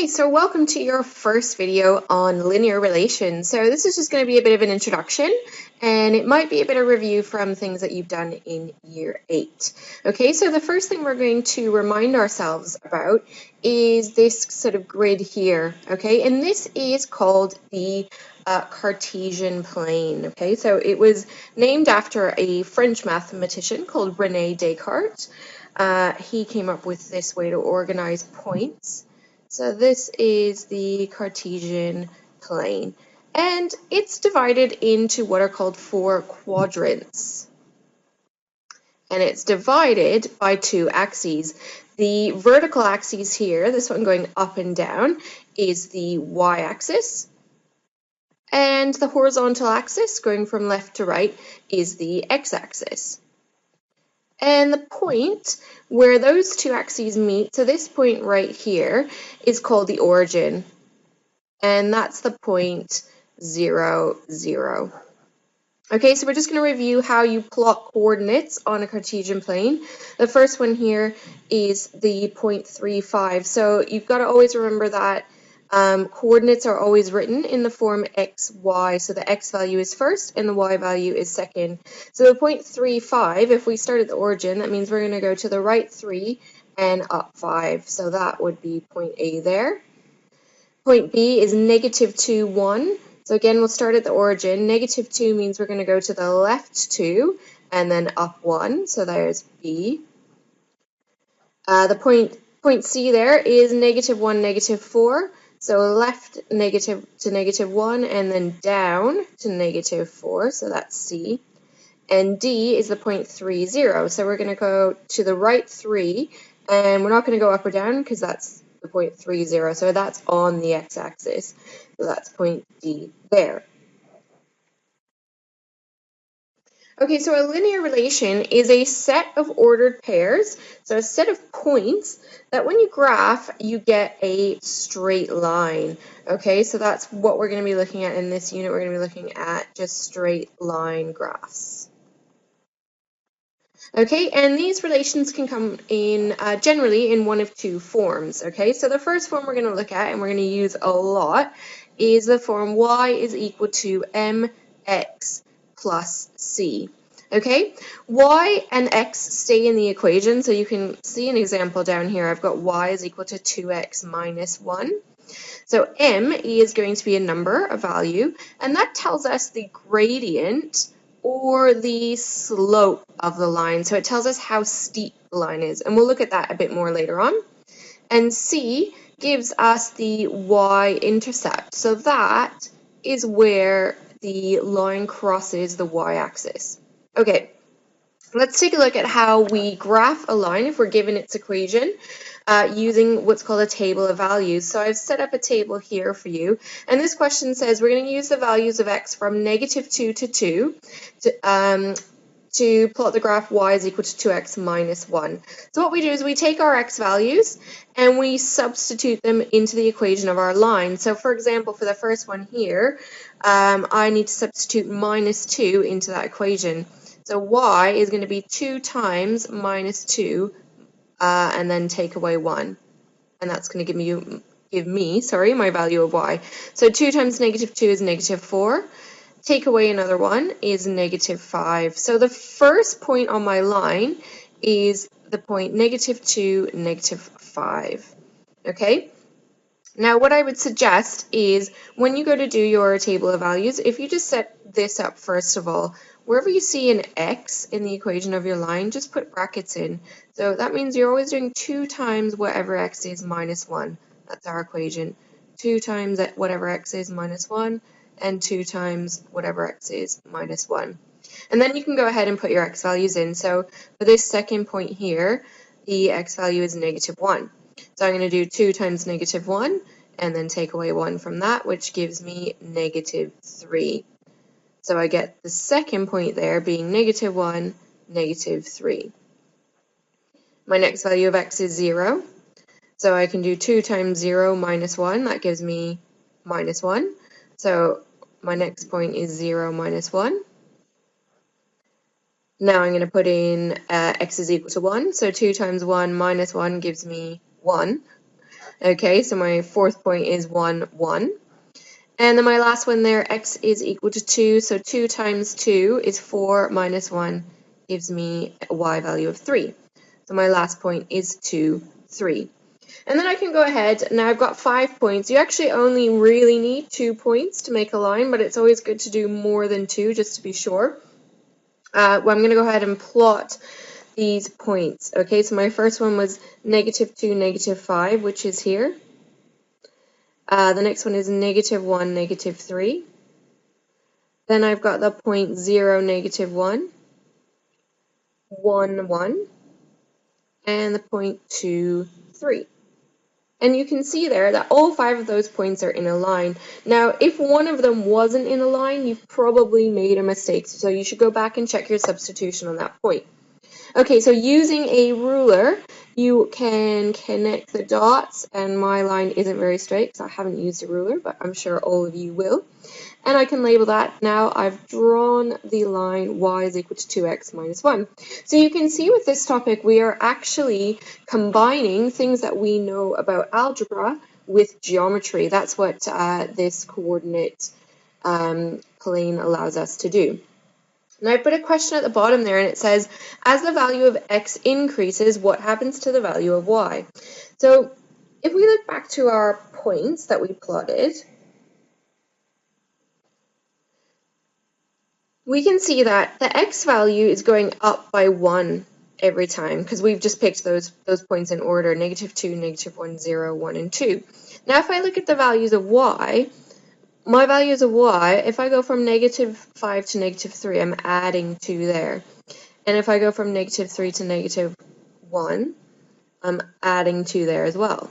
Okay, so welcome to your first video on linear relations. So this is just going to be a bit of an introduction, and it might be a bit of review from things that you've done in year 8. Okay, so the first thing we're going to remind ourselves about is this sort of grid here, okay, and this is called the Cartesian plane, okay, so it was named after a French mathematician called René Descartes. He came up with this way to organize points. So this is the Cartesian plane, and it's divided into what are called 4 quadrants. And it's divided by 2 axes. The vertical axis here, this one going up and down, is the y-axis. And the horizontal axis, going from left to right, is the x-axis. And the point where those 2 axes meet, so this point right here, is called the origin. And that's the point 0, 0. Okay, so we're just going to review how you plot coordinates on a Cartesian plane. The first one here is the point 3, 5. So you've got to always remember that coordinates are always written in the form x, y. So the x value is first and the y value is second. So the point 3, 5, if we start at the origin, that means we're going to go to the right 3 and up 5. So that would be point A there. Point B is negative 2, 1. So again, we'll start at the origin. Negative 2 means we're going to go to the left 2 and then up 1. So there's B. The point C there is negative 1, negative 4. So left negative to negative 1 and then down to negative 4. So that's C. And D is the point 3, 0. So we're going to go to the right 3 and we're not going to go up or down because that's the point 3, 0. So that's on the x-axis. So that's point D there. Okay, so a linear relation is a set of ordered pairs, so a set of points that when you graph, you get a straight line. Okay, so that's what we're going to be looking at in this unit. We're going to be looking at just straight line graphs. Okay, and these relations can come in generally in one of 2 forms. Okay, so the first form we're going to look at and we're going to use a lot is the form y is equal to mx plus c. Okay, y and x stay in the equation, so you can see an example down here. I've got y is equal to 2x minus 1. So m is going to be a number, a value, and that tells us the gradient or the slope of the line. So it tells us how steep the line is, and we'll look at that a bit more later on. And c gives us the y-intercept. So that is where the line crosses the y-axis. Okay, let's take a look at how we graph a line if we're given its equation using what's called a table of values. So I've set up a table here for you, and this question says we're going to use the values of x from negative 2 to 2 to plot the graph y is equal to 2x minus 1. So what we do is we take our x values and we substitute them into the equation of our line. So for example, for the first one here, I need to substitute minus 2 into that equation. So y is going to be 2 times minus 2 and then take away 1. And that's going to give me my value of y. So 2 times negative 2 is negative 4. Take away another 1 is negative 5. So the first point on my line is the point negative 2, negative 5. Okay? Now what I would suggest is when you go to do your table of values, if you just set this up first of all, wherever you see an x in the equation of your line, just put brackets in. So that means you're always doing 2 times whatever x is minus 1. That's our equation. 2 times whatever x is minus 1. And 2 times whatever x is minus 1. And then you can go ahead and put your x values in. So for this second point here, the x value is negative 1. So I'm going to do 2 times negative 1 and then take away 1 from that, which gives me negative 3. So I get the second point there being negative 1, negative 3. My next value of x is 0. So I can do 2 times 0 minus 1. That gives me minus 1. So my next point is 0 minus 1. Now I'm going to put in x is equal to 1. So 2 times 1 minus 1 gives me 1. Okay, so my fourth point is 1, 1. And then my last one there, x is equal to 2. So 2 times 2 is 4 minus 1 gives me a y value of 3. So my last point is 2, 3. And then I can go ahead, now I've got 5 points. You actually only really need 2 points to make a line, but it's always good to do more than 2 just to be sure. Well, I'm going to go ahead and plot these points. Okay, so my first one was -2, -5, which is here. The next one is -1, -3. Then I've got the point 0, -1, 1, 1, and the point 2, 3. And you can see there that all 5 of those points are in a line. Now, if one of them wasn't in a line, you've probably made a mistake. So you should go back and check your substitution on that point. Okay, so using a ruler, you can connect the dots, and my line isn't very straight because I haven't used a ruler, but I'm sure all of you will. And I can label that. Now I've drawn the line y is equal to 2x minus 1. So you can see with this topic we are actually combining things that we know about algebra with geometry. That's what this coordinate plane allows us to do. Now I put a question at the bottom there and it says, as the value of x increases, what happens to the value of y? So if we look back to our points that we plotted, we can see that the x value is going up by 1 every time because we've just picked those points in order, -2, -1, 0, 1, and 2. Now if I look at the values of y, my values of y, if I go from -5 to -3, I'm adding 2 there. And if I go from -3 to -1, I'm adding 2 there as well.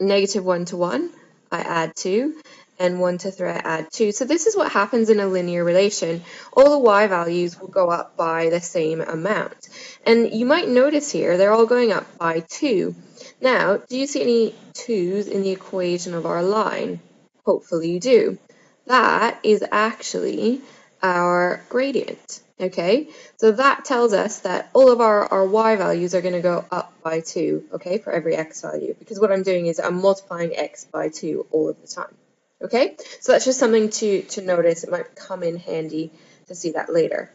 -1 to 1, I add 2. And 1 to 3, I add 2. So this is what happens in a linear relation. All the y values will go up by the same amount. And you might notice here, they're all going up by 2. Now, do you see any 2's in the equation of our line? Hopefully you do. That is actually our gradient. Okay, so that tells us that all of our y values are going to go up by 2, okay, for every x value, because what I'm doing is I'm multiplying x by 2 all of the time. Okay, so that's just something to notice. It might come in handy to see that later.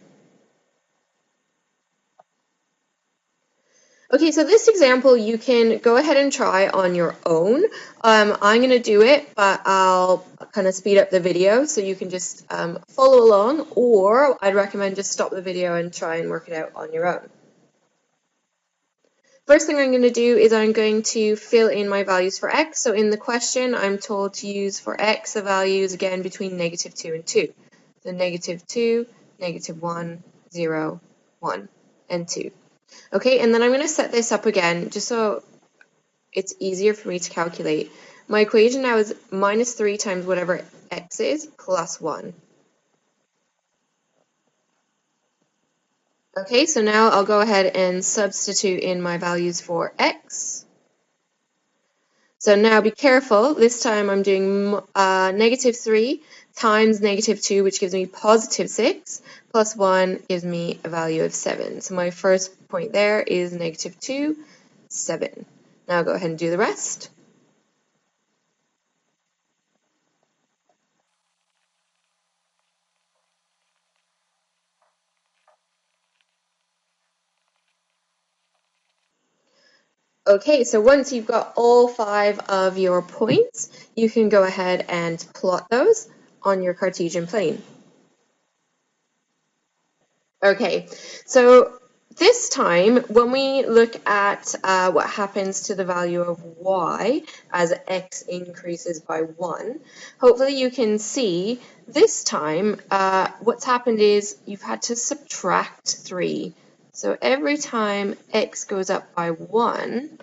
Okay, so this example you can go ahead and try on your own. I'm going to do it, but I'll kind of speed up the video so you can just follow along, or I'd recommend just stop the video and try and work it out on your own. First thing I'm going to do is I'm going to fill in my values for x. So in the question, I'm told to use for x the values again between -2 and 2. So -2, -1, 0, 1, and 2. Okay, and then I'm going to set this up again just so it's easier for me to calculate. My equation now is -3 times whatever x is plus 1. Okay, so now I'll go ahead and substitute in my values for x. So now be careful, this time I'm doing -3 times -2, which gives me +6, plus 1 gives me a value of 7. So my first point there is -2, 7. Now I'll go ahead and do the rest. Okay, so once you've got all 5 of your points, you can go ahead and plot those on your Cartesian plane. Okay, so this time when we look at what happens to the value of y as x increases by 1, hopefully you can see this time what's happened is you've had to subtract 3. So every time x goes up by 1,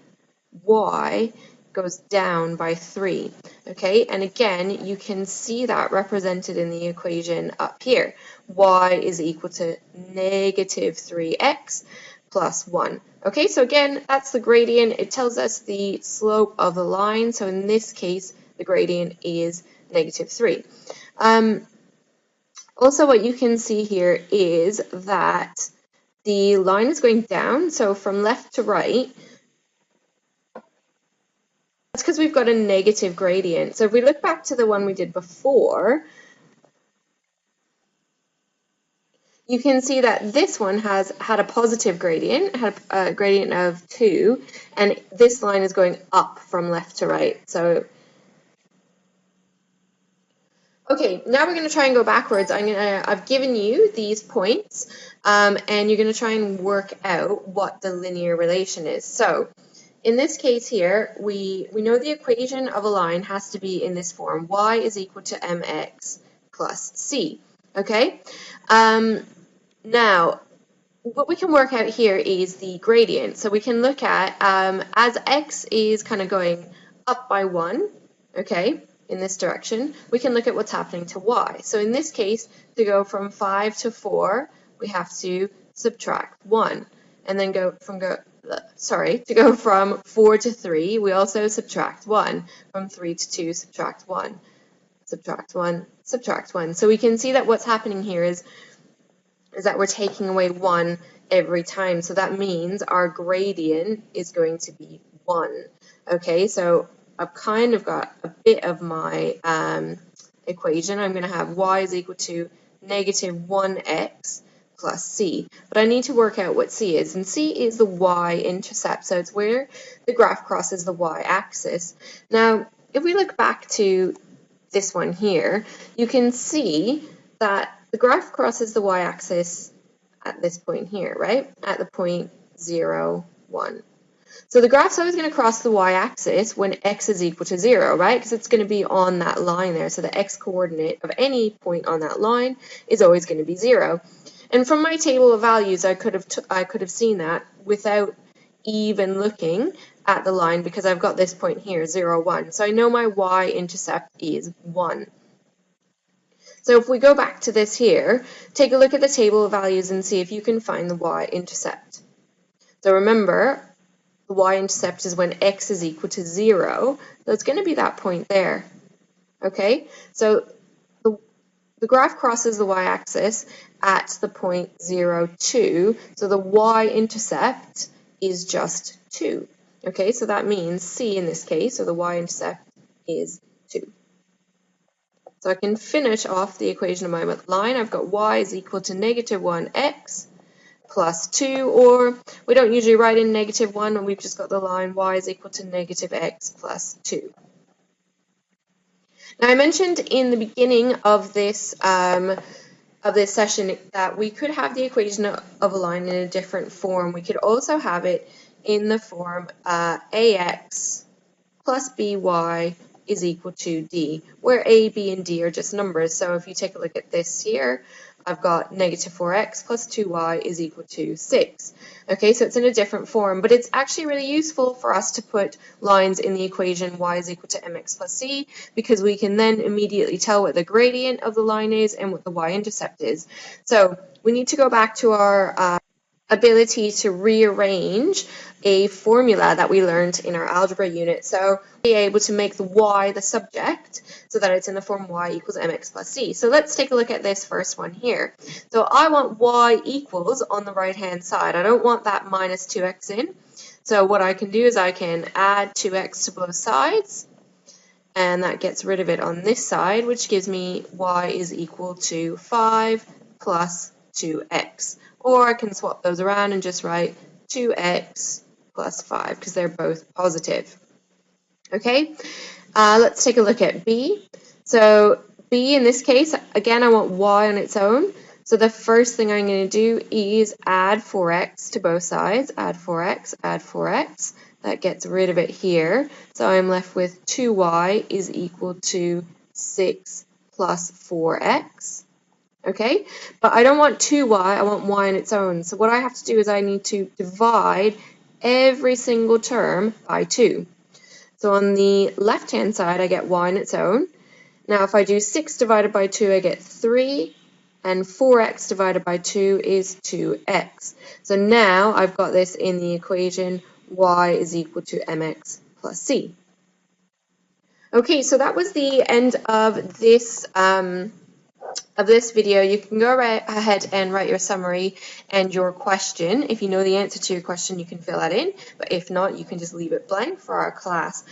y goes down by 3. Okay, and again, you can see that represented in the equation up here. Y is equal to -3x plus 1. Okay, so again, that's the gradient. It tells us the slope of the line. So in this case, the gradient is -3. Also, what you can see here is that the line is going down. So from left to right, That's because we've got a negative gradient. So if we look back to the one we did before, you can see that this one had a positive gradient, had a gradient of 2, and this line is going up from left to right. So, okay, now we're going to try and go backwards. I've given you these points, and you're going to try and work out what the linear relation is. So, in this case here, we know the equation of a line has to be in this form. Y is equal to mx plus c. Okay? Now, what we can work out here is the gradient. So we can look at, as x is kind of going up by 1, okay, in this direction, we can look at what's happening to y. So in this case, to go from 5 to 4, we have to subtract 1. And then to go from 4 to 3, we also subtract 1. From 3 to 2, subtract 1. Subtract 1, subtract 1. So we can see that what's happening here is that we're taking away 1 every time. So that means our gradient is going to be 1. Okay, so I've kind of got a bit of my equation. I'm going to have y is equal to negative 1x plus c. But I need to work out what c is. And c is the y-intercept. So it's where the graph crosses the y-axis. Now, if we look back to this one here, you can see that the graph crosses the y-axis at this point here, right? At the point 0, 1. So the graph's always going to cross the y-axis when x is equal to 0, right? Because it's going to be on that line there. So the x-coordinate of any point on that line is always going to be 0. And from my table of values, I could have seen that without even looking at the line because I've got this point here, 0, 1. So I know my y-intercept is 1. So if we go back to this here, take a look at the table of values and see if you can find the y-intercept. So remember, the y-intercept is when x is equal to 0, so it's going to be that point there. Okay, so the graph crosses the y-axis at the point 0, 2, so the y-intercept is just 2. Okay, so that means c in this case, so the y-intercept is 2. So I can finish off the equation of my line. I've got y is equal to negative 1x plus 2, or we don't usually write in negative 1 when we've just got the line y is equal to negative x plus 2. Now I mentioned in the beginning of this session that we could have the equation of a line in a different form. We could also have it in the form ax plus by is equal to d, where a, b, and d are just numbers. So if you take a look at this here, I've got negative 4x plus 2y is equal to 6. Okay, so it's in a different form, but it's actually really useful for us to put lines in the equation y is equal to mx plus c, because we can then immediately tell what the gradient of the line is and what the y-intercept is. So we need to go back to our ability to rearrange a formula that we learned in our algebra unit. So be able to make the y the subject so that it's in the form y equals mx plus c. So let's take a look at this first one here. So I want y equals on the right hand side. I don't want that minus 2x in. So what I can do is I can add 2x to both sides, and that gets rid of it on this side, which gives me y is equal to 5 plus 2x. Or I can swap those around and just write 2x plus 5 because they're both positive. Okay, let's take a look at b. So b in this case, again, I want y on its own. So the first thing I'm going to do is add 4x to both sides. Add 4x, add 4x. That gets rid of it here. So I'm left with 2y is equal to 6 plus 4x. Okay, but I don't want 2y, I want y on its own. So what I have to do is I need to divide every single term by 2. So on the left-hand side, I get y on its own. Now if I do 6 divided by 2, I get 3, and 4x divided by 2 is 2x. So now I've got this in the equation y is equal to mx plus c. Okay, so that was the end of this video. You can go right ahead and write your summary and your question. If you know the answer to your question, you can fill that in, but if not, you can just leave it blank for our class.